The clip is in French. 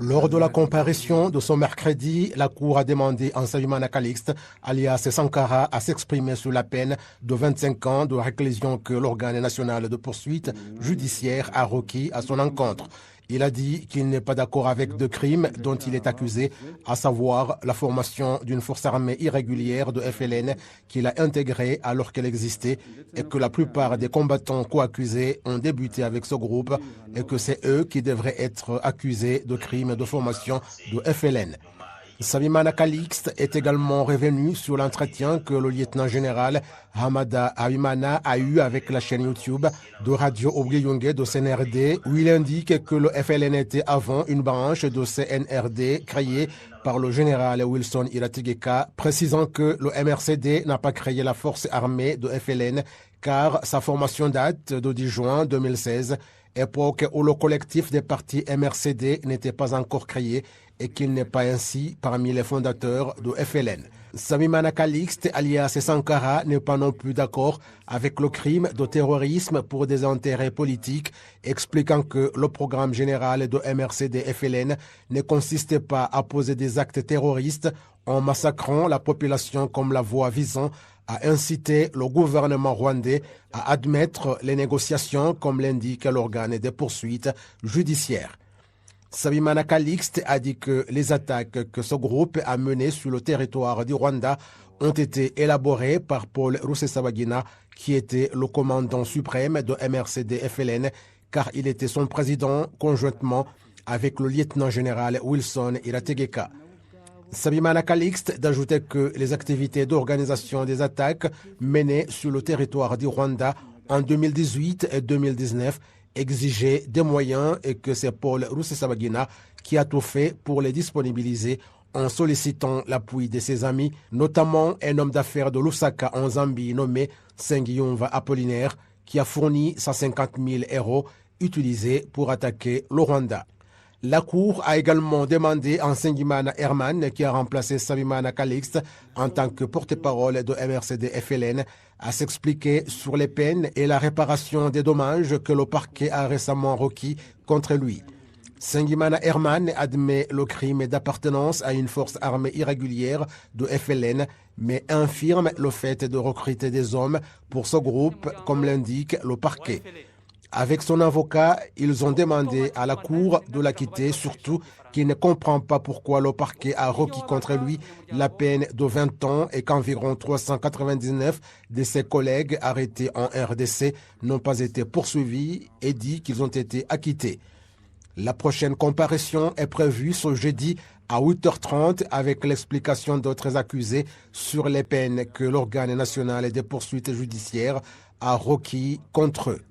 Lors de la comparution de ce mercredi, la Cour a demandé à Nsabimana Calixte, alias Sankara, à s'exprimer sur la peine de 25 ans de réclusion que l'organe national de poursuite judiciaire a requis à son encontre. Il a dit qu'il n'est pas d'accord avec deux crimes dont il est accusé, à savoir la formation d'une force armée irrégulière de FLN qu'il a intégrée alors qu'elle existait et que la plupart des combattants co-accusés ont débuté avec ce groupe et que c'est eux qui devraient être accusés de crimes de formation de FLN. Nsabimana Calixte est également revenu sur l'entretien que le lieutenant-général Hamada Habimana a eu avec la chaîne YouTube de Radio Obligungé de CNRD, où il indique que le FLN était avant une branche de CNRD créée par le général Wilson Irategeka, précisant que le MRCD n'a pas créé la force armée de FLN car sa formation date de 10 juin 2016, époque où le collectif des partis MRCD n'était pas encore créé et qu'il n'est pas ainsi parmi les fondateurs de FLN. Nsabimana Calixte, alias Sankara, n'est pas non plus d'accord avec le crime de terrorisme pour des intérêts politiques, expliquant que le programme général de MRCD-FLN ne consistait pas à poser des actes terroristes en massacrant la population comme la voie visant à inciter le gouvernement rwandais à admettre les négociations comme l'indique l'organe des poursuites judiciaires. Nsabimana Calixte a dit que les attaques que ce groupe a menées sur le territoire du Rwanda ont été élaborées par Paul Rusesabagina, qui était le commandant suprême de MRCD-FLN, car il était son président conjointement avec le lieutenant-général Wilson Irategeka. Nsabimana Calixte d'ajouter que les activités d'organisation des attaques menées sur le territoire du Rwanda en 2018 et 2019 exigeait des moyens et que c'est Paul Rusesabagina qui a tout fait pour les disponibiliser en sollicitant l'appui de ses amis, notamment un homme d'affaires de Lusaka en Zambie nommé Sengiyumva Apollinaire, qui a fourni 150 000 € utilisés pour attaquer le Rwanda. La Cour a également demandé à Nsengimana Herman, qui a remplacé Nsabimana Calixte en tant que porte-parole de MRCD-FLN, à s'expliquer sur les peines et la réparation des dommages que le parquet a récemment requis contre lui. Nsengimana Herman admet le crime d'appartenance à une force armée irrégulière de FLN, mais infirme le fait de recruter des hommes pour ce groupe, comme l'indique le parquet. Avec son avocat, ils ont demandé à la Cour de l'acquitter, surtout qu'il ne comprend pas pourquoi le parquet a requis contre lui la peine de 20 ans et qu'environ 399 de ses collègues arrêtés en RDC n'ont pas été poursuivis et dit qu'ils ont été acquittés. La prochaine comparution est prévue ce jeudi à 8h30 avec l'explication d'autres accusés sur les peines que l'organe national des poursuites judiciaires a requis contre eux.